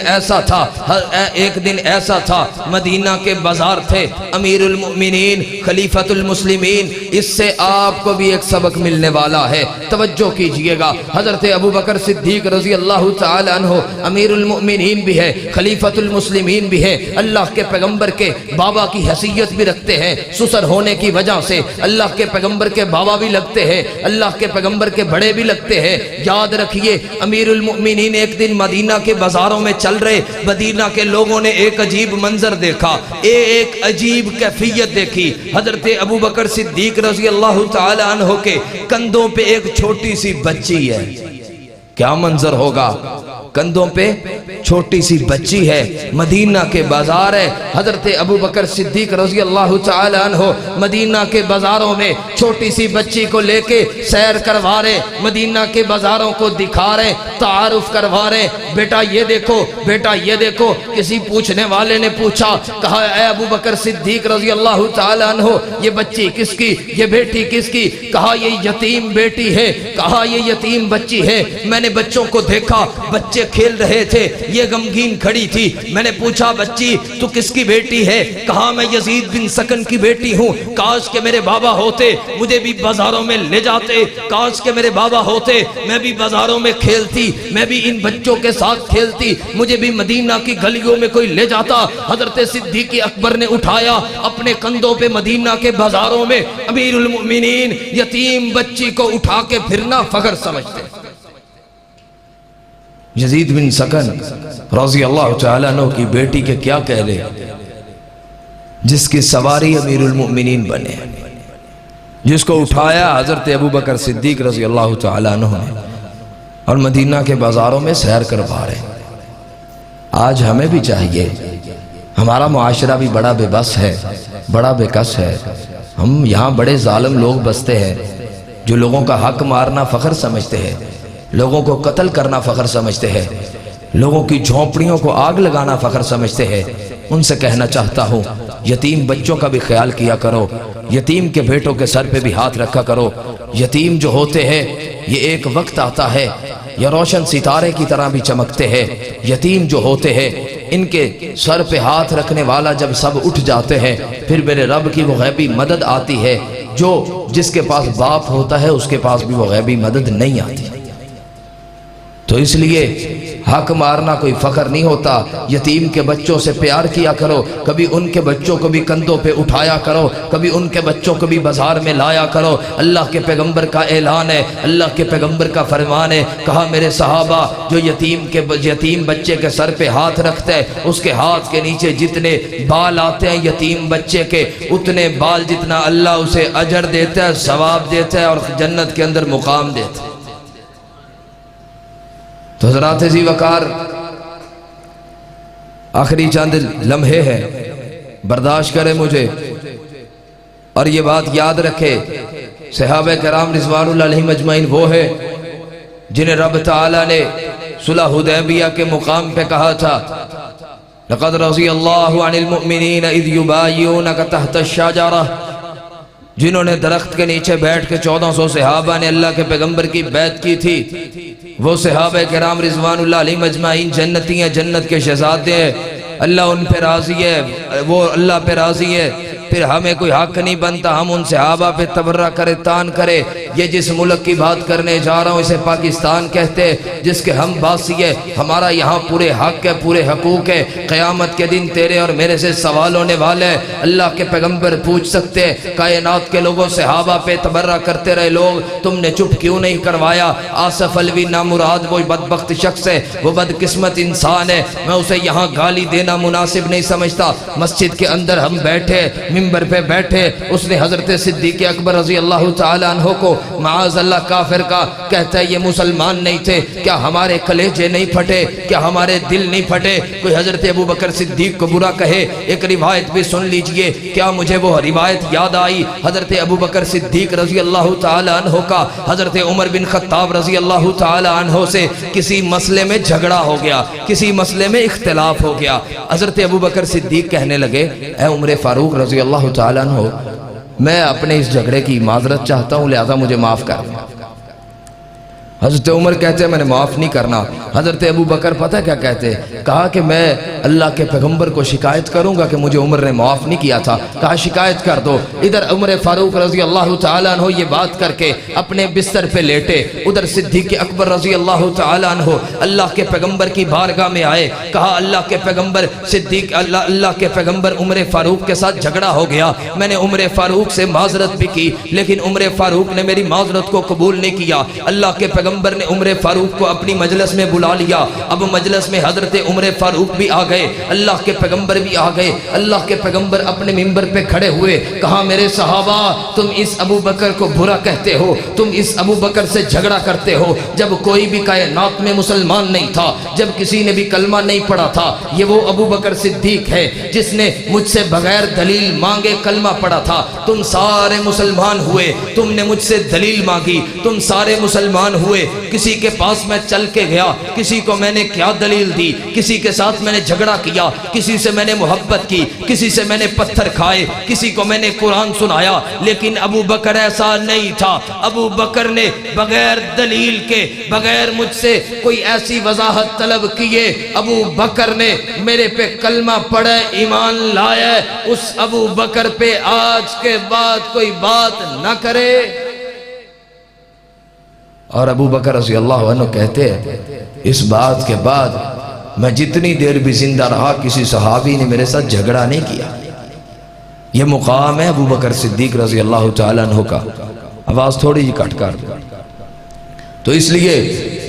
ایسا تھا مدینہ کے بازار تھے، امیر المؤمنین خلیفۃ المسلمین، اس سے آپ کو بھی ایک سبق ملنے والا ہے، توجہ کیجئے گا۔ حضرت ابوبکر صدیق رضی اللہ تعالی عنہ امیر المؤمنین بھی ہے، خلیفۃ المسلمین بھی ہے، اللہ کے پیغمبر کے بابا کی حیثیت بھی رکھتے ہیں، سسر ہونے کی وجہ سے اللہ کے پیغمبر کے بابا بھی لگتے ہیں، اللہ کے پیغمبر کے بڑے بھی لگتے ہیں۔ یاد رکھیے امیر المؤمنین ایک دن مدینہ کے بازاروں میں چل رہے، مدینہ کے لوگوں نے ایک عجیب منظر دیکھا، ایک عجیب کیفیت دیکھی۔ حضرت ابوبکر صدیق رضی اللہ تعالی عنہ کے کندھوں پہ ایک چھوٹی سی بچی ہے۔ کیا منظر ہوگا؟ کندھوں پہ چھوٹی سی بچی ہے، مدینہ کے بازار ہے، حضرت ابوبکر صدیق رضی اللہ تعالی عنہ مدینہ کے بازاروں میں چھوٹی سی بچی کو لے کے سیر کروا رہے، مدینہ کے بازاروں کو دکھا رہے، تعارف کروا رہے، بیٹا یہ دیکھو، بیٹا یہ دیکھو۔ کسی پوچھنے والے نے پوچھا، کہا اے ابوبکر صدیق رضی اللہ تعالی عنہ یہ بچی کس کی، یہ بیٹی کس کی؟ کہا یہ یتیم بیٹی ہے، کہا یہ یتیم بچی ہے، میں نے بچوں کو دیکھا، بچے کھیل رہے تھے، یہ غمگین کھڑی تھی، میں نے پوچھا بچی تو کس کی بیٹی ہے؟ کہا میں یزید بن سکن کی بیٹی ہوں، کاش کہ میرے بابا ہوتے مجھے بھی بازاروں میں لے جاتے، کاش کہ میرے بابا ہوتے میں بھی بازاروں میں کھیلتی، میں بھی ان بچوں کے ساتھ کھیلتی، مجھے بھی مدینہ کی گلیوں میں کوئی لے جاتا۔ حضرت صدیق اکبر نے اٹھایا اپنے کندھوں پہ، مدینہ کے بازاروں میں امیر المؤمنین یتیم بچی کو اٹھا کے پھرنا فخر سمجھتے۔ یزید بن سکن رضی اللہ تعالیٰ عنہ کی بیٹی کے کیا کہہ لے، جس کی سواری امیر المؤمنین بنے، جس کو اٹھایا حضرت ابوبکر صدیق رضی اللہ تعالیٰ عنہ نے، اور مدینہ کے بازاروں میں سیر کروا رہے۔ آج ہمیں بھی چاہیے، ہمارا معاشرہ بھی بڑا بے بس ہے، بڑا بے کس ہے، ہم یہاں بڑے ظالم لوگ بستے ہیں جو لوگوں کا حق مارنا فخر سمجھتے ہیں، لوگوں کو قتل کرنا فخر سمجھتے ہیں، لوگوں کی جھونپڑیوں کو آگ لگانا فخر سمجھتے ہیں۔ ان سے کہنا چاہتا ہوں یتیم بچوں کا بھی خیال کیا کرو، یتیم کے بیٹوں کے سر پہ بھی ہاتھ رکھا کرو۔ یتیم جو ہوتے ہیں یہ ایک وقت آتا ہے یا روشن ستارے کی طرح بھی چمکتے ہیں، یتیم جو ہوتے ہیں ان کے سر پہ ہاتھ رکھنے والا جب سب اٹھ جاتے ہیں پھر میرے رب کی وہ غیبی مدد آتی ہے، جو جس کے پاس باپ ہوتا ہے اس کے پاس بھی وہ غیبی مدد نہیں آتی۔ تو اس لیے حق مارنا کوئی فخر نہیں ہوتا، یتیم کے بچوں سے پیار کیا کرو، کبھی ان کے بچوں کو بھی کندھوں پہ اٹھایا کرو، کبھی ان کے بچوں کو بھی بازار میں لایا کرو۔ اللہ کے پیغمبر کا اعلان ہے، اللہ کے پیغمبر کا فرمان ہے، کہا میرے صحابہ جو یتیم بچے کے سر پہ ہاتھ رکھتا ہے اس کے ہاتھ کے نیچے جتنے بال آتے ہیں یتیم بچے کے، اتنے بال جتنا اللہ اسے اجر دیتا ہے، ثواب دیتا ہے اور جنت کے اندر مقام دیتا ہے۔ تو حضرات ذی وقار آخری چند لمحے ہیں، برداشت کرے مجھے، اور یہ بات یاد رکھے، صحابہ کرام رضوان اللہ علیہم اجمعین وہ ہے جنہیں رب تعالیٰ نے صلح حدیبیہ کے مقام پہ کہا تھا لقد رضی اللہ عن المؤمنین اذ یبایعونک تحت الشجرہ، جنہوں نے درخت کے نیچے بیٹھ کے 1400 صحابہ نے اللہ کے پیغمبر کی بیعت کی تھی، وہ صحابہ کرام رضوان اللہ علیہم اجمعین جنتی ہیں، جنت کے شہزادے ہیں، اللہ ان پہ راضی ہے، وہ اللہ پہ راضی ہے۔ پھر ہمیں کوئی حق نہیں بنتا ہم ان صحابہ پہ تبرہ کرے، تان کرے۔ یہ جس ملک کی بات کرنے جا رہا ہوں اسے پاکستان کہتے ہیں، جس کے ہم باسی ہے، ہمارا یہاں پورے حق ہے، پورے حقوق ہے۔ قیامت کے دن تیرے اور میرے سے سوال ہونے والے ہیں، اللہ کے پیغمبر پوچھ سکتے ہیں کائنات کے لوگوں صحابہ پہ تبرہ کرتے رہے لوگ، تم نے چپ کیوں نہیں کروایا؟ آصف الوی نامراد وہ بدبخت شخص ہے، وہ بدقسمت انسان ہے، میں اسے یہاں گالی دینا مناسب نہیں سمجھتا۔ مسجد کے اندر ہم بیٹھے، منبر پہ بیٹھے، اس نے حضرت صدیق اکبر رضی اللہ تعالیٰ عنہ کو معاذ اللہ کافر کا، کہتا ہے یہ مسلمان نہیں تھے، کیا ہمارے کلیجے نہیں پھٹے، کیا ہمارے دل نہیں پھٹے؟ کوئی حضرت ابوبکر صدیق کو برا کہے۔ ایک روایت بھی سن لیجئے، کیا مجھے وہ روایت یاد آئی حضرت ابوبکر صدیق رضی اللہ تعالیٰ عنہ کا حضرت عمر بن خطاب رضی اللہ تعالیٰ عنہ سے کسی مسئلے میں جھگڑا ہو گیا، کسی مسئلے میں اختلاف ہو گیا۔ حضرت ابوبکر صدیق کہنے لگے اے عمر فاروق رضی اللہ تعالیٰ عنہ، میں اپنے اس جھگڑے کی معذرت چاہتا ہوں، لہذا مجھے معاف کر۔ حضرت عمر کہتے ہیں میں نے معاف نہیں کرنا۔ حضرت ابوبکر پتہ کیا کہتے ہیں؟ کہا کہ میں اللہ کے پیغمبر کو شکایت کروں گا کہ مجھے عمر نے معاف نہیں کیا تھا۔ کہا شکایت کر دو۔ ادھر عمر فاروق رضی اللہ تعالیٰ عنہ یہ بات کر کے اپنے بستر پہ لیٹے، ادھر صدیق اکبر رضی اللہ تعالیٰ عنہ اللہ کے پیغمبر کی بارگاہ میں آئے۔ کہا اللہ کے پیغمبر صدیق اللہ کے پیغمبر عمر فاروق کے ساتھ جھگڑا ہو گیا، میں نے عمر فاروق سے معذرت بھی کی لیکن عمر فاروق نے میری معذرت کو قبول نہیں کیا۔ اللہ کے پیغمبر نے عمر فاروق کو اپنی مجلس میں بلا لیا۔ اب مجلس میں حضرت عمر فاروق بھی آ گئے، اللہ کے پیغمبر بھی آ گئے۔ اللہ کے پیغمبر اپنے منبر پہ کھڑے ہوئے، کہا میرے صحابہ تم اس ابو بکر کو برا کہتے ہو، تم اس ابو بکر سے جھگڑا کرتے ہو جب کوئی بھی کائنات میں مسلمان نہیں تھا، جب کسی نے بھی کلمہ نہیں پڑھا تھا۔ یہ وہ ابو بکر صدیق ہے جس نے مجھ سے بغیر دلیل مانگے کلمہ پڑھا تھا۔ تم سارے مسلمان ہوئے، تم نے مجھ سے دلیل مانگی، تم سارے مسلمان ہوئے۔ کسی کے پاس میں چل کے گیا، کسی کو میں نے کیا دلیل دی، کسی کے ساتھ میں نے جھگڑا کیا، کسی سے میں نے محبت کی، کسی سے میں نے پتھر کھائے، کسی کو میں نے قرآن سنایا، لیکن ابو بکر ایسا نہیں تھا۔ ابو بکر نے بغیر دلیل کے، بغیر مجھ سے کوئی ایسی وضاحت طلب کیے، ابو بکر نے میرے پہ کلمہ پڑھے، ایمان لائے۔ اس ابو بکر پہ آج کے بعد کوئی بات نہ کرے۔ اور ابو بکر رضی اللہ عنہ کہتے ہیں اس بات کے بعد میں جتنی دیر بھی زندہ رہا کسی صحابی نے میرے ساتھ جھگڑا نہیں کیا۔ یہ مقام ہے ابو بکر صدیق رضی اللہ تعالیٰ عنہ کا۔ آواز تھوڑی جی کٹ کر دو۔ تو اس لیے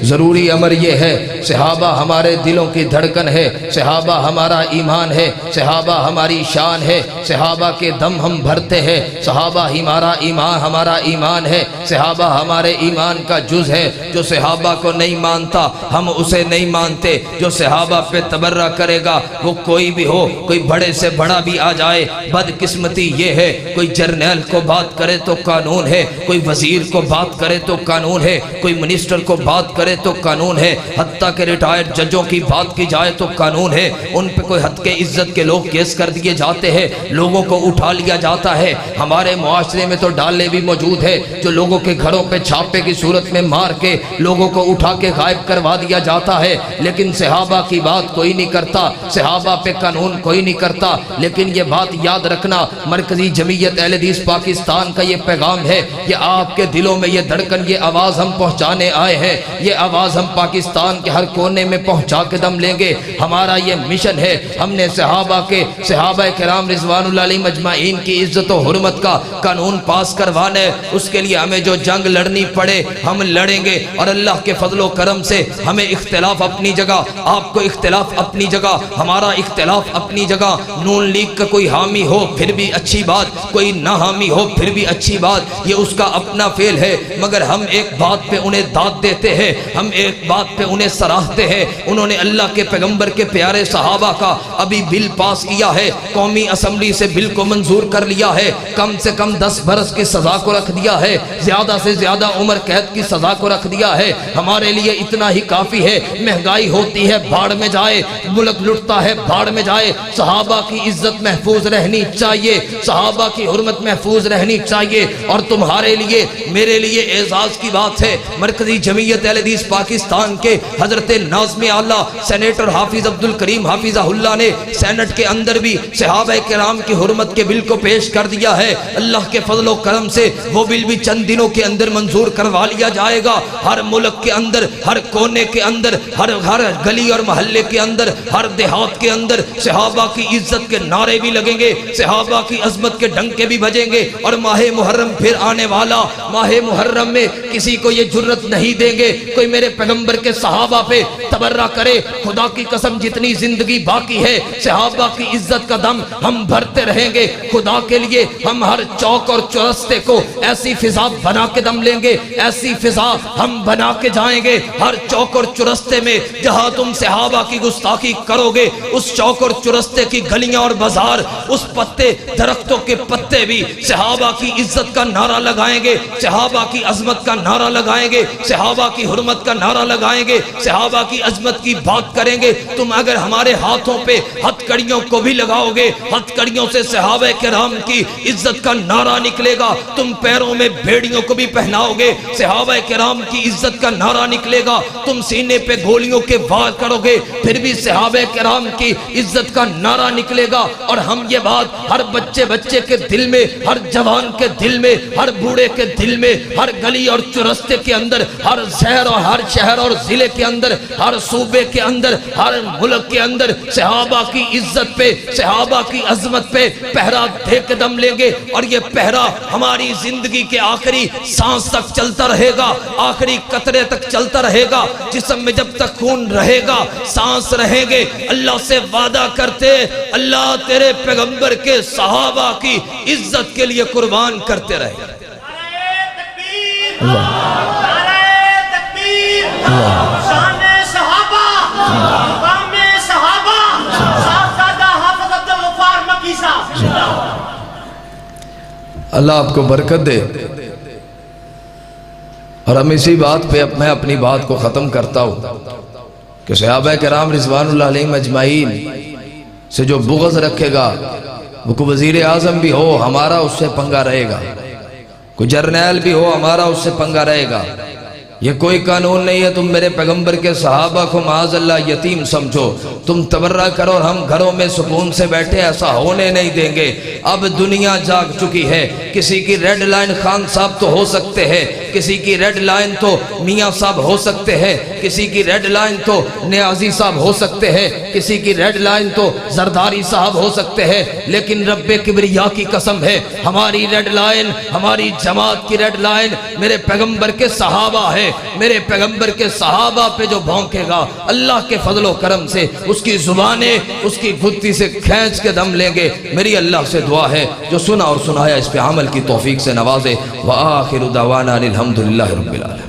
ضروری امر یہ ہے، صحابہ ہمارے دلوں کی دھڑکن ہے، صحابہ ہمارا ایمان ہے، صحابہ ہماری شان ہے، صحابہ کے دم ہم بھرتے ہیں، صحابہ ہمارا ایمان ہے، صحابہ ہمارے ایمان کا جز ہے۔ جو صحابہ کو نہیں مانتا ہم اسے نہیں مانتے، جو صحابہ پہ تبرہ کرے گا وہ کوئی بھی ہو، کوئی بڑے سے بڑا بھی آ جائے۔ بدقسمتی یہ ہے کوئی جرنیل کو بات کرے تو قانون ہے، کوئی وزیر کو بات کرے تو قانون ہے، کوئی منسٹر کو بات کرے تو قانون ہے، حتیٰ کہ ریٹائرڈ ججوں کی بات کی جائے تو قانون ہے۔ ان پہ کوئی حد کے عزت کے لوگ کیس کر دیے جاتے ہیں، لوگوں کو اٹھا لیا جاتا ہے۔ ہمارے معاشرے میں تو ڈالے بھی موجود ہے جو لوگوں کے گھروں پہ چھاپے کی صورت میں مار کے لوگوں کو اٹھا کے غائب کروا دیا جاتا ہے، لیکن صحابہ کی بات کوئی نہیں کرتا، صحابہ پہ قانون کوئی نہیں کرتا۔ لیکن یہ بات یاد رکھنا، مرکزی جمعیت اہل حدیث پاکستان کا یہ پیغام ہے، یہ آپ کے دلوں میں یہ دھڑکن، یہ آواز ہم پہنچانے آئے ہیں، یہ آواز ہم پاکستان کے ہر کونے میں پہنچا کے دم لیں گے۔ ہمارا یہ مشن ہے، ہم نے صحابہ کرام رضوان اللہ علیہم اجمعین کی عزت و حرمت کا قانون پاس کروانا ہے۔ اس کے لیے ہمیں جو جنگ لڑنی پڑے ہم لڑیں گے، اور اللہ کے فضل و کرم سے ہمیں اختلاف اپنی جگہ، آپ کو اختلاف اپنی جگہ، ہمارا اختلاف اپنی جگہ۔ نون لیگ کا کوئی حامی ہو پھر بھی اچھی بات، کوئی نہ حامی ہو پھر بھی اچھی بات، یہ اس کا اپنا فعل ہے، مگر ہم ایک بات پہ انہیں داد دیتے ہیں، ہم ایک بات پہ انہیں سراہتے ہیں، انہوں نے اللہ کے پیغمبر کے پیارے صحابہ کا ابھی بل پاس کیا ہے، قومی اسمبلی سے بل کو منظور کر لیا ہے، کم سے کم 10 برس کی سزا کو رکھ دیا ہے، زیادہ سے زیادہ عمر قید کی سزا کو رکھ دیا ہے۔ ہمارے لیے اتنا ہی کافی ہے، مہنگائی ہوتی ہے بھاڑ میں جائے، ملک لٹتا ہے بھاڑ میں جائے، صحابہ کی عزت محفوظ رہنی چاہیے، صحابہ کی حرمت محفوظ رہنی چاہیے۔ اور تمہارے لیے میرے لیے اعزاز کی بات ہے، مرکزی جمعیت اہل حدیث پاکستان کے حضرت ناظم اعلیٰ سینیٹر حافظ عبدالکریم حافظہ اللہ نے سینٹ کے اندر بھی صحابہ کرام کی حرمت کے بل کو پیش کر دیا ہے۔ اللہ کے فضل و کرم سے وہ بل بھی چند دنوں کے اندر منظور کروا لیا جائے گا۔ ہر ملک کے اندر، ہر کونے کے اندر، ہر گلی اور محلے کے اندر، ہر دیہات کے اندر صحابہ کی عزت کے نعرے بھی لگیں گے، صحابہ کی عظمت کے ڈنکے بھی بجیں گے۔ اور ماہ محرم پھر آنے والا، ماہ محرم میں کسی کو یہ جرت نہیں دیں گے کوئی میرے پیغمبر کے صحابہ پہ تبرہ کرے۔ خدا کی قسم جتنی زندگی باقی ہے صحابہ کی عزت کا دم ہم بھرتے رہیں گے۔ خدا کے لیے ہم ہر چوک اور چرستے کو ایسی فضا بنا کے دم لیں گے، ایسی فضا ہم بنا کے جائیں گے۔ ہر چوک اور چرستے میں جہاں تم صحابہ کی گستاخی کرو گے، اس چوک اور چرستے کی گلیاں اور بازار، اس پتے درختوں کے پتے بھی صحابہ کی عزت کا نعرہ لگائیں گے، صحابہ کی عظمت کا نعرہ لگائیں گے، صحابہ کی حرمت کا نعرہ لگائیں گے، صحابہ کی عظمت کی بات کریں گے۔ تم اگر ہمارے ہاتھوں پہ ہتھ کڑیوں کو بھی لگاؤ گے، ہتھ کڑیوں سے صحابہ کرام کی عزت کا نعرہ نکلے گا۔ تم پیروں میں بھیڑیوں کو بھی پہناؤ گے، صحابہ کرام کی عزت کا نعرہ نکلے گا۔ تم سینے پہ گولیوں کے وار کرو گے، پھر بھی صحابہ کرام کی عزت کا نعرہ نکلے گا۔ اور ہم یہ بات ہر بچے کے دل میں، ہر جوان کے دل میں، ہر بوڑھے کے دل میں، ہر گلی اور چرستے کے اندر، ہر شہر اور ہر شہر اور ضلع کے اندر، ہر صوبے کے اندر، ہر ملک کے اندر صحابہ کی عزت پہ، صحابہ کی عظمت پہ پہرا دے کے دم لیں گے۔ اور یہ پہرا ہماری زندگی کے آخری سانس تک چلتا رہے گا، آخری قطرے تک چلتا رہے گا۔ جسم میں جب تک خون رہے گا، سانس رہیں گے، اللہ سے وعدہ کرتے اللہ تیرے پیغمبر کے صحابہ کی عزت کے لیے قربان کرتے رہے۔ شان صحابہ، مقام صحابہ، صاحبزادہ حافظ عبدالغفار مکی صاحب۔ اللہ آپ کو برکت دے۔ اور ہم اسی بات پہ میں اپنی بات کو ختم کرتا ہوں کہ صحابہ کرام رضوان اللہ علیہم اجمعین سے جو بغض رکھے گا، وہ کوئی وزیر اعظم بھی ہو ہمارا اس سے پنگا رہے گا، کوئی جرنیل بھی ہو ہمارا اس سے پنگا رہے گا۔ یہ کوئی قانون نہیں ہے تم میرے پیغمبر کے صحابہ کو معاذ اللہ یتیم سمجھو، تم تبرہ کرو اور ہم گھروں میں سکون سے بیٹھے، ایسا ہونے نہیں دیں گے۔ اب دنیا جاگ چکی ہے، کسی کی ریڈ لائن خان صاحب تو ہو سکتے ہیں، کسی کی ریڈ لائن تو میاں صاحب ہو سکتے ہیں، کسی کی ریڈ لائن تو نیازی صاحب ہو سکتے ہیں، کسی کی ریڈ لائن تو زرداری صاحب ہو سکتے ہیں، لیکن رب کبریا کی قسم ہے ہماری ریڈ لائن، ہماری جماعت کی ریڈ لائن میرے پیغمبر کے صحابہ ہے۔ میرے پیغمبر کے صحابہ پہ جو بھونکے گا، اللہ کے فضل و کرم سے اس کی زبانیں اس کی گھتی سے کھینچ کے دم لیں گے۔ میری اللہ سے دعا ہے جو سنا اور سنایا اس پہ عمل کی توفیق سے نوازے۔ وآخر دعوانا الحمدللہ رب العالمین۔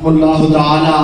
اللہ تعالی